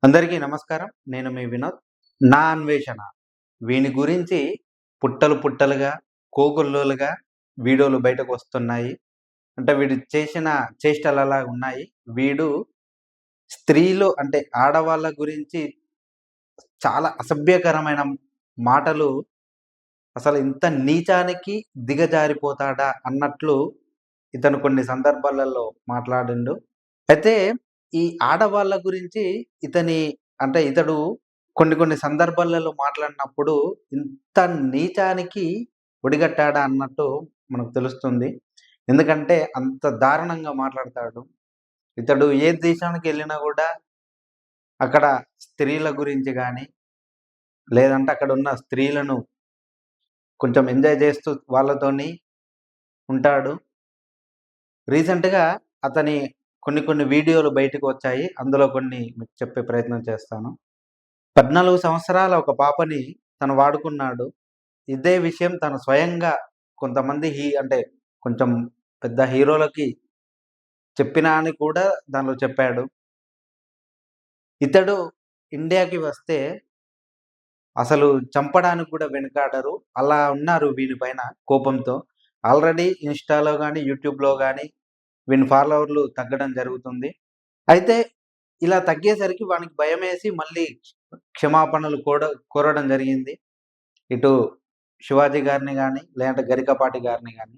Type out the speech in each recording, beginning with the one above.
అందరికీ నమస్కారం. నేను మీ వినోద్. నా అన్వేషణ వీని గురించి పుట్టలు పుట్టలుగా, కోకొల్లలుగా వీడియోలు బయటకొస్తున్నాయి. అంటే వీడు చేసిన చేష్టలు అలా ఉన్నాయి. వీడు స్త్రీలు అంటే ఆడవాళ్ళ గురించి చాలా అసభ్యకరమైన మాటలు, అసలు ఇంత నీచానికి దిగజారిపోతాడా అన్నట్లు ఇతను కొన్ని సందర్భాలలో మాట్లాడిండు. అయితే ఈ ఆడవాళ్ళ గురించి ఇతని అంటే ఇతడు కొన్ని కొన్ని సందర్భాలలో మాట్లాడినప్పుడు ఇంత నీచానికి ఒడిగట్టాడా అన్నట్టు మనకు తెలుస్తుంది. ఎందుకంటే అంత దారుణంగా మాట్లాడతాడు. ఇతడు ఏ దేశానికెళ్ళినా గూడా అక్కడ స్త్రీల గురించి గానీ, లేదంటే అక్కడున్న స్త్రీలను కొంచెం ఎంజాయ్ చేస్తూ వాళ్ళతోని ఉంటాడు. రీసెంట్‌గా అతని కొన్ని కొన్ని వీడియోలు బయటకు వచ్చాయి. అందులో కొన్ని మీకు చెప్పే ప్రయత్నం చేస్తాను. 14 సంవత్సరాల ఒక పాపని తను వాడుకున్నాడు. ఇదే విషయం తను స్వయంగా కొంతమంది అంటే కొంచెం పెద్ద హీరోలకి చెప్పినా అని కూడా దానిలో చెప్పాడు. ఇతడు ఇండియాకి వస్తే అసలు చంపడానికి కూడా వెనకాడరు. అలా ఉన్నారు వీని పైన కోపంతో. ఆల్రెడీ ఇన్‌స్టాలో గాని, యూట్యూబ్‌లో గాని వీని ఫాలోవర్లు తగ్గడం జరుగుతుంది. అయితే ఇలా తగ్గేసరికి వానికి భయమేసి మళ్ళీ క్షమాపణలు కోరడం జరిగింది. ఇటు శివాజీ గారిని గాని, లేదంటే గరికపాటి గారిని గాని.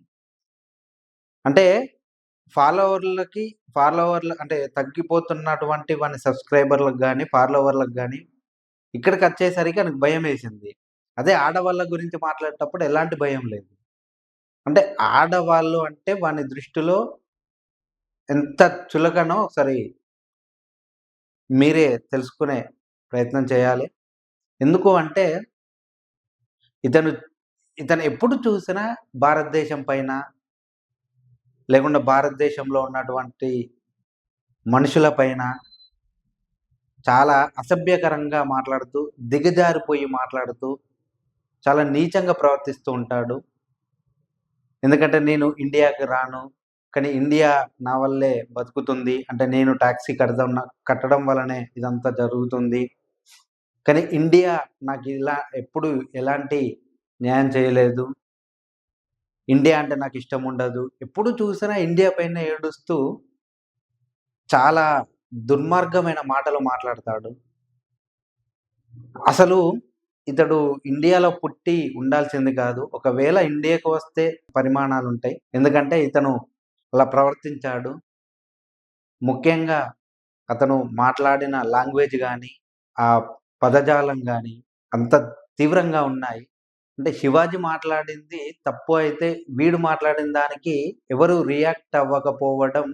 అంటే ఫాలోవర్లకి ఫాలోవర్లు అంటే తగ్గిపోతున్నటువంటి వాని సబ్‌స్క్రైబర్‌లకు గాని, ఫాలోవర్‌లకు గాని ఇక్కడికచ్చేసరికి ఆనికి భయమేసింది. అదే ఆడవాళ్ళ గురించి మాట్లాడేటప్పుడు ఎలాంటి భయం లేదు. అంటే ఆడవాళ్ళు అంటే వాని దృష్టిలో ఎంత చులకనో ఒకసారి మీరే తెలుసుకునే ప్రయత్నం చేయాలి. ఎందుకు అంటే ఇతను ఇతను ఎప్పుడు చూసినా భారతదేశం పైన, లేకుండా భారతదేశంలో ఉన్నటువంటి మనుషుల పైన చాలా అసభ్యకరంగా మాట్లాడుతూ, దిగజారిపోయి మాట్లాడుతూ, చాలా నీచంగా ప్రవర్తిస్తూ ఉంటాడు. ఎందుకంటే నేను ఇండియాకి రాను. కానీ ఇండియా నా వల్లే బతుకుతుంది. అంటే నేను టాక్సీ కట్టడం వల్లనే ఇదంతా జరుగుతుంది. కానీ ఇండియా నాకు ఇలా ఎప్పుడు ఎలాంటి న్యాయం చేయలేదు. ఇండియా అంటే నాకిష్టముండదు. ఎప్పుడు చూసినా ఇండియా పైన ఏడుస్తూ చాలా దుర్మార్గమైన మాటలు మాట్లాడతాడు. అసలు ఇతడు ఇండియాలో పుట్టి ఉండాల్సింది కాదు. ఒకవేళ ఇండియాకు వస్తే పరిమాణాలుంటాయి. ఎందుకంటే ఇతను అలా ప్రవర్తించాడు. ముఖ్యంగా అతను మాట్లాడిన లాంగ్వేజ్ గాని, ఆ పదజాలం గాని అంత తీవ్రంగా ఉన్నాయి. అంటే శివాజీ మాట్లాడింది తప్పు అయితే, వీడు మాట్లాడిన దానికి ఎవరు రియాక్ట్ అవ్వకపోవడం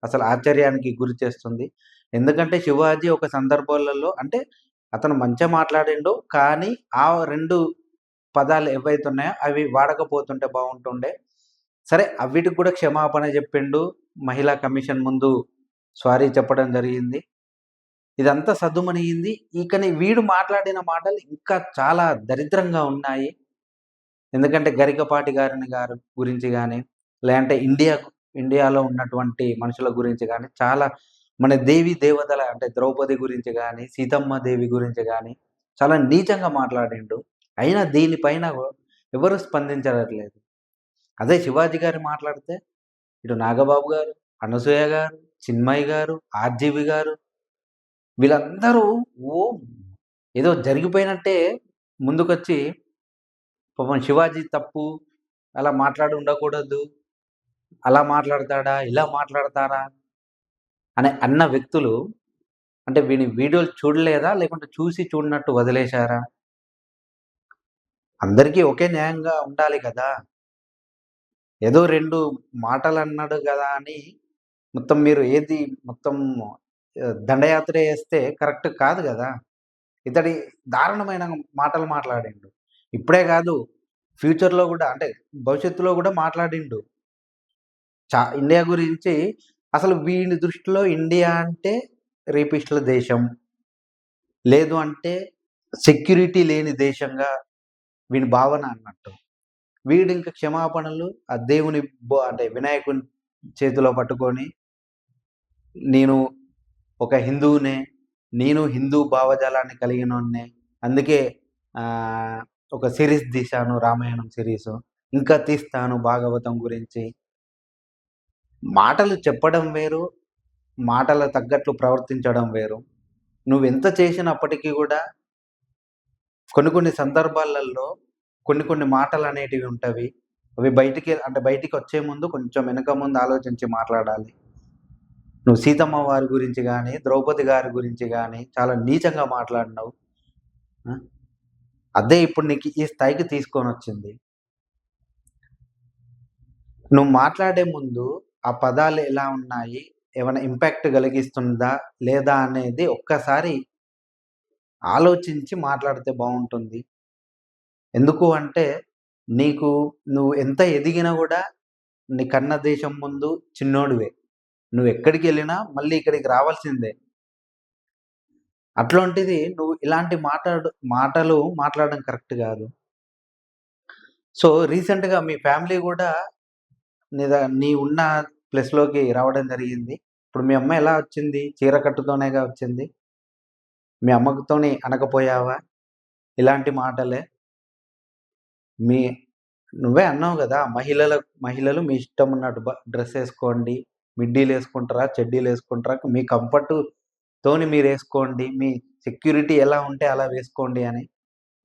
అసలు ఆశ్చర్యానికి గురి చేస్తుంది. ఎందుకంటే శివాజీ ఒక సందర్భాలలో అంటే అతను మంచిగా మాట్లాడిండు. కానీ ఆ 2 పదాలు ఏవైతే ఉన్నాయో అవి వాడకపోతుంటే బావుంటుండే. సరే అవిటికి కూడా క్షమాపణ జెప్పిండు. మహిళా కమిషన్ ముందు సారీ చెప్పడం జరిగింది. ఇదంతా సద్దుమణిగింది. కానీ వీడు మాట్లాడిన మాటలు ఇంకా చాలా దరిద్రంగా ఉన్నాయి. ఎందుకంటే గరికపాటి గారి గురించి గాని, లేదంటే ఇండియాలో ఉన్నటువంటి మనుషుల గురించి గాని, చాలా మన దేవీ దేవతల అంటే ద్రౌపది గురించి గాని, సీతమ్మ దేవి గురించి గాని, చాలా నీచంగా మాట్లాడిండు. అయినా దీనిపైన ఎవరు స్పందించట్లేదు. అదే శివాజీ గారు మాట్లాడితే, ఇటు నాగబాబు గారు, అనసూయ గారు, చిన్మయి గారు, ఆర్‌జీవి గారు వీళ్ళందరూ ఓ ఏదో జరిగిపోయినట్టే ముందుకొచ్చి పాపం శివాజీ తప్పు, అలా మాట్లాడి ఉండకూడదు. అలా మాట్లాడతాడా? ఇలా మాట్లాడతారా? అన్న వ్యక్తులు అంటే వీని వీడియోలు చూడలేదా? లేకుంటే చూసి చూడనట్టు వదిలేశారా? అందరికీ ఒకే న్యాయంగా ఉండాలి కదా! ఏదో 2 మాటలన్నాడు గదా! అని మొత్తం మీరు ఏది మొత్తం దండయాత్ర ఏస్తే కరెక్ట్ కాదు గదా! ఇతడి దారుణమైన మాటలు మాట్లాడిండు. ఇప్పుడే గాదు ఫ్యూచర్‌లో గూడా అంటే భవిష్యత్తులో గూడా మాట్లాడిండు. ఇండియా గురించి అసలు వీని దృష్టిలో ఇండియా అంటే రేపిస్టుల దేశం. లేదు అంటే సెక్యూరిటీ లేని దేశంగా వీని భావన అన్నట్టు. వీడింక క్షమాపణలు ఆ దేవుని అంటే వినాయకుని చేతిలో పట్టుకొని, నేను ఒక హిందువునే, నేను హిందూ భావజాలాన్ని కలిగినోడినే. అందుకే ఒక సిరీస్ తీశాను, రామాయణం సిరీసు. ఇంకా తీస్తాను భాగవతం గురించి. మాటలు చెప్పడం వేరు, మాటల తగ్గట్లు ప్రవర్తించడం వేరు. నువ్వెంత చేసినప్పటికీ గూడా కొన్ని కొన్ని సందర్భాలలో కొన్ని మాటలనేటివి ఉంటవి. అవి బయటికొచ్చే ముందు కొంచెం వెనక ముందు ఆలోచించి మాట్లాడాలి. నువ్వు సీతమ్మ వారి గురించి గాని, ద్రౌపది గారి గురించి గాని చాలా నీచంగా మాట్లాడినావు. ఆ! అదే ఇప్పుడు నీకు ఈ స్థాయికి తీసుకొనొచ్చింది. నువ్వు మాట్లాడే ముందు ఆ పదాలు ఎలా ఉన్నాయి? ఏమైనా ఇంపాక్ట్ కలిగిస్తుందా? లేదా? అనేది ఒక్కసారి ఆలోచించి మాట్లాడితే బావుంటుంది. ఎందుకు అంటే నువ్వు ఎంత ఎదిగినా గూడా నీ కన్న దేశం ముందు చిన్నోడివే. నువ్వెక్కడికెళ్ళినా మళ్ళీ ఇక్కడికి రావాల్సిందే. అట్లాంటిది నువ్వు ఇలాంటి మాటలు మాట్లాడడం కరెక్ట్ గాదు. సో, రీసెంట్‌గా మీ ఫ్యామిలీ గూడా నీ ఉన్న ప్లేస్‌లోకి రావడం జరిగింది. ఇప్పుడు మీ అమ్మ ఎలా వచ్చింది? చీర కట్టుతోనేగా వచ్చింది. మీ అమ్మతోని అనకపోయావా? ఇలాంటి మాటలే. మీ నువ్వే అన్నావు గదా! మహిళలు మీ ఇష్టమున్నట్టు డ్రెస్సేసుకోండి. మిడ్డీలేసుకుంటారా? చెడ్డీలేసుకుంటారా? మీ కంఫర్ట్‌తోని మీరేసుకోండి. మీ సెక్యూరిటీ ఎలా ఉంటే అలా వేసుకోండి అని.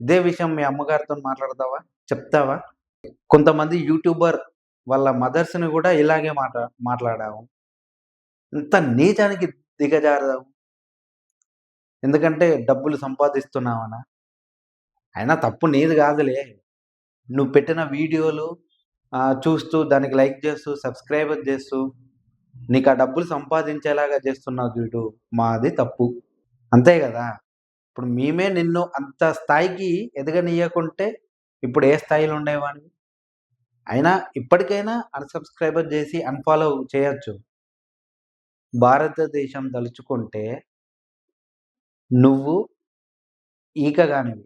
ఇదే విషయం మీ అమ్మగారితోని మాట్లాడతావా? చెప్తావా? కొంతమంది యూట్యూబర్ వాళ్ళ మదర్స్‌ని గూడా ఇలాగే మాట్లాడావు. ఇంత నీచానికి దిగజారావు. ఎందుకంటే డబ్బులు సంపాదిస్తున్నావనా? అయినా తప్పు నీది గాదులే. నువ్వు పెట్టిన వీడియోలు చూస్తూ, దానికి లైక్ జేస్తూ, సబ్‌స్క్రైబర్ జేస్తూ, నీకా డబ్బులు సంపాదించేలాగా జేస్తున్నావు జూడు. మాది తప్పు. అంతే గదా! ఇప్పుడు మేమే నిన్ను అంత స్థాయికి ఎదగనీయకుంటే, ఇప్పుడు ఏ స్థాయిలో ఉండేవాడివి? అయినా ఇప్పటికైనా అన్‌సబ్‌స్క్రైబర్ జేసి అన్‌ఫాలో చేయొచ్చు. భారతదేశం దలుచుకుంటే నువ్వు ఈకగానివి.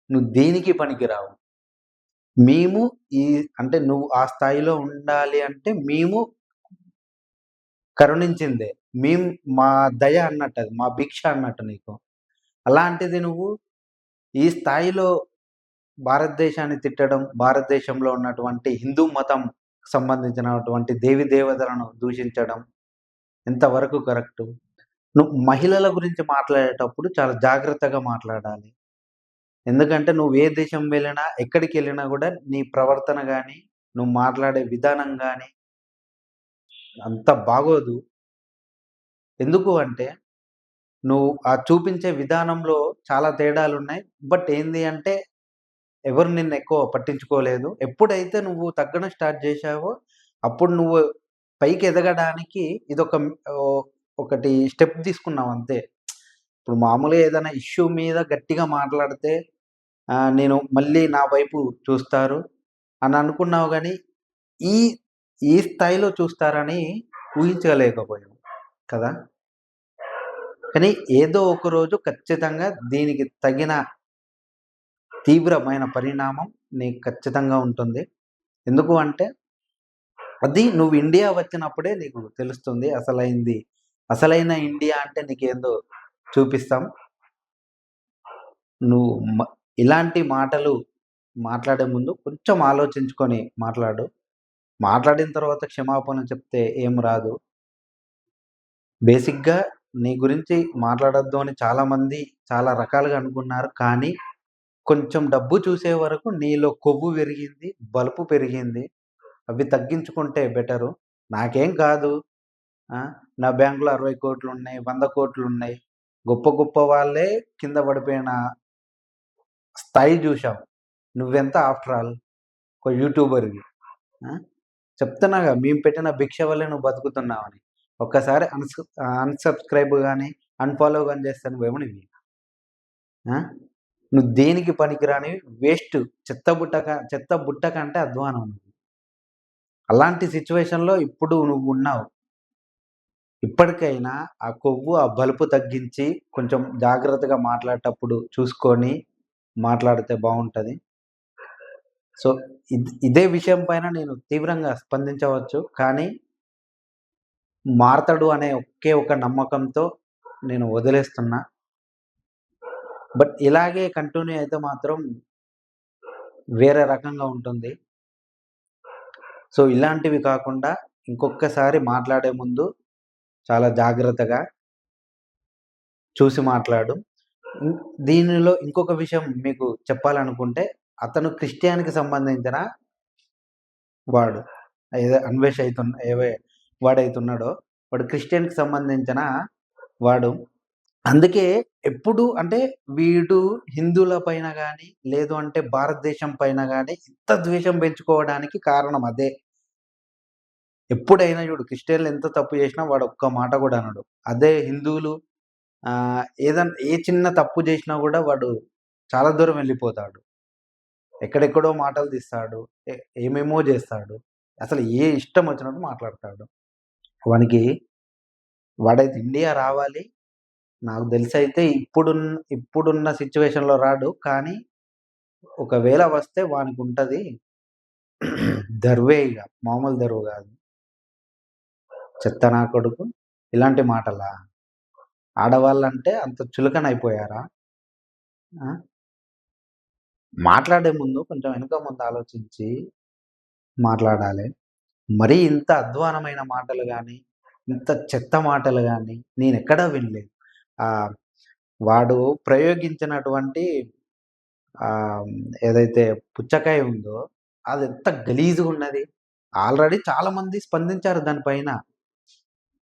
నువ్వు దేనికి పనికిరావు. మేము ఈ అంటే నువ్వు ఆ స్థాయిలో ఉండాలి అంటే మేము కరుణించిందే. మేము మా దయ అన్నట్టది. మా భిక్ష అన్నట్టు నీకు. అలాంటిది నువ్వు ఈ స్థాయిలో భారతదేశాన్ని తిట్టడం, భారతదేశంలో ఉన్నటువంటి హిందూ మతం సంబంధించినటువంటి దేవీ దేవతలను దూషించడం ఎంతవరకు కరెక్టు? నువ్వు మహిళల గురించి మాట్లాడేటప్పుడు చాలా జాగ్రత్తగా మాట్లాడాలి. ఎందుకంటే నువ్వు ఏ దేశం వెళ్ళినా, ఎక్కడికెళ్ళినా గూడా నీ ప్రవర్తన గాని, నువ్వు మాట్లాడే విధానం గాని అంత బాగోదు. ఎందుకు అంటే, నువ్వు చూపించే విధానంలో చాలా తేడాలున్నాయి. బట్ ఏంది అంటే, ఎవరు నిన్నెక్కువ పట్టించుకోలేదు. ఎప్పుడైతే నువ్వు తగ్గడం స్టార్ట్ జేశావో, అప్పుడు నువ్వు పైకి ఎదగడానికి ఓహ్, ఒకటి స్టెప్ తీసుకున్నావంతే. ఇప్పుడు మామూలుగా ఏదైనా ఇష్యూ మీద గట్టిగా మాట్లాడితే నేను మళ్ళీ నా వైపు చూస్తారు అని అనుకున్నావు గానీ, ఈ ఈ స్థాయిలో చూస్తారని ఊహించలేకపోయావు కదా! కానీ ఏదో ఒక రోజు ఖచ్చితంగా దీనికి తగిన తీవ్రమైన పరిణామం నీకు ఖచ్చితంగా ఉంటుంది. ఎందుకు అంటే, అది నువ్వు ఇండియా వచ్చినప్పుడే నీకు తెలుస్తుంది అసలైన ఇండియా అంటే నీకేందో చూపిస్తాం. నువ్వు ఇలాంటి మాటలు మాట్లాడే ముందు కొంచెం ఆలోచించుకొని మాట్లాడు. మాట్లాడిన తర్వాత క్షమాపణ చెప్తే ఏం రాదు. బేసిక్‌గా నీ గురించి మాట్లాడొద్దు అని చాలామంది చాలా రకాలుగా అనుకున్నారు. కానీ కొంచెం డబ్బు చూసే వరకు నీలో కొవ్వు పెరిగింది, బలుపు పెరిగింది. అవి తగ్గించుకుంటే బెటరు. నాకేం కాదు. ఆ! నా బ్యాంక్‌లో 60,00,00,000 100,00,00,000 గొప్ప గొప్ప వాళ్ళే కింద పడిపోయిన స్థాయి జూశాం. నువ్వెంత ఆఫ్టర్ ఆల్ ఒక యూట్యూబర్‌వి. ఆ! చెప్తున్నాగా మేము పెట్టిన భిక్ష వల్లే నువ్వు బతుకుతున్నావని. ఒక్కసారి అన్‌సబ్‌స్క్రైబ్ గాని, అన్‌ఫాలో గాని చేస్తే నువ్వెవనివి? ఆ! నువ్వు దేనికి పనికిరానివి వేస్ట్. చెత్త బుట్ట కంటే అధ్వానం నువ్వు. అలాంటి సిట్యుయేషన్‌లో ఇప్పుడు నువ్వున్నావు. ఇప్పటికైనా ఆ కొవ్వు, ఆ బలుపు తగ్గించి కొంచెం జాగ్రత్తగా మాట్లాడేటప్పుడు చూసుకొని మాట్లాడితే బావుంటది. సో, ఇదే విషయం పైన నేను తీవ్రంగా స్పందించవచ్చు. కానీ మారతాడు అనే ఒకే ఒక నమ్మకంతో నేను వదిలేస్తున్నా. బట్ ఇలాగే కంటిన్యూ అయితే మాత్రం వేరే రకంగా ఉంటుంది. సో, ఇలాంటివి కాకుండా ఇంకొక్కసారి మాట్లాడే ముందు చాలా జాగ్రత్తగా చూసి మాట్లాడు. హ్మ్. దీనిలో ఇంకొక విషయం మీకు చెప్పాలనుకుంటే, అతను క్రిస్టియానికి సంబంధించిన వాడు. అన్వేష్ వాడైతున్నాడో, వాడు క్రిస్టియన్‌కి సంబంధించిన వాడు. అందుకే ఎప్పుడు అంటే వీడు హిందువుల పైన గాని, లేదు అంటే భారతదేశం పైన గాని ఇంత ద్వేషం పెంచుకోవడానికి కారణం అదే. ఎప్పుడైనా చూడు క్రిస్టియన్‌లు ఎంత తప్పు చేసినా వాడు ఒక్క మాట కూడా అనడు. అదే హిందువులు ఏదన్నా ఏ చిన్న తప్పు చేసినా గూడా వాడు చాలా దూరం వెళ్ళిపోతాడు. ఎక్కడెక్కడో మాటలు తీస్తాడు. ఏమేమో జేస్తాడు. అసలు ఇష్టం వచ్చినట్టు మాట్లాడతాడు. వానికి వాడైతే ఇండియా రావాలి. నాకు తెలిసైతే ఇప్పుడున్న సిట్యుయేషన్‌లో రాడు. కానీ ఒకవేళ వస్తే వానికుంటది దర్వే ఇగ. మామూలు దరువు గాదు. చెత్త నా కొడుకు. ఇలాంటి మాటలా? ఆడవాళ్ళంటే అంత చులకనైపోయారా? ఆ! మాట్లాడే ముందు కొంచెం వెనక ముందు ఆలోచించి మాట్లాడాలి. మరీ ఇంత అధ్వానమైన మాటలు గాని, ఇంత చెత్త మాటలు గాని నేనెక్కడా వినలేదు. ఆహ్, వాడు ప్రయోగించినటువంటి ఆహ్, ఏదైతే పుచ్చకాయ ఉందో అదెంత గలీజుగున్నది. ఆల్రెడీ చాలా మంది స్పందించారు దాని పైన.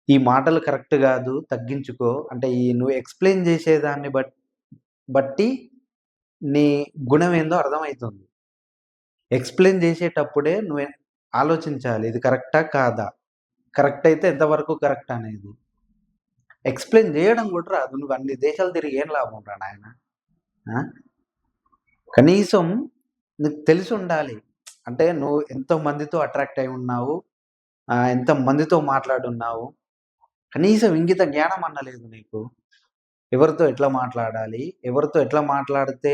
ఈ మాటలు కరెక్ట్ గాదు. తగ్గించుకో. అంటే నువ్వు ఎక్స్‌ప్లెయిన్ చేసేదాన్ని బట్టి నీ గుణమేందో అర్థమైతుంది. ఎక్స్‌ప్లెయిన్ చేసేటప్పుడే ఆలోచించాలి. ఇది కరెక్టా? కాదా? కరెక్ట్ అయితే ఎంతవరకు కరెక్ట్ అనేది. ఎక్స్‌ప్లెయిన్ జేయడం గూడా రాదు. నువ్వు అన్ని దేశాలు తిరిగి ఏం లాభం రా నాయన. ఆ! కనీసం నీకు తెలిసుండాలి. అంటే నువ్వు ఎంతో మందితో అట్రాక్ట్ అయి ఉన్నావు. ఎంత మందితో మాట్లాడున్నావు. కనీసం ఇంగిత జ్ఞానం అన్న లేదు నీకు. ఎవరితో ఎట్లా మాట్లాడాలి? ఎవరితో ఎట్లా మాట్లాడితే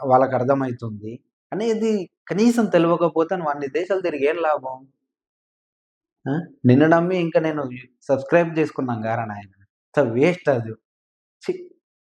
వాళ్ళకర్థమైతుంది అనేది కనీసం తెలవకపోతే నువ్వు అన్ని దేశాలు తిరిగి ఏం లాభం? ఆ! నిన్ను నమ్మి ఇంక నేను సబ్‌స్క్రైబ్ జేసుకున్నాం గారా నాయన. వేస్ట్ అది. ఛీ!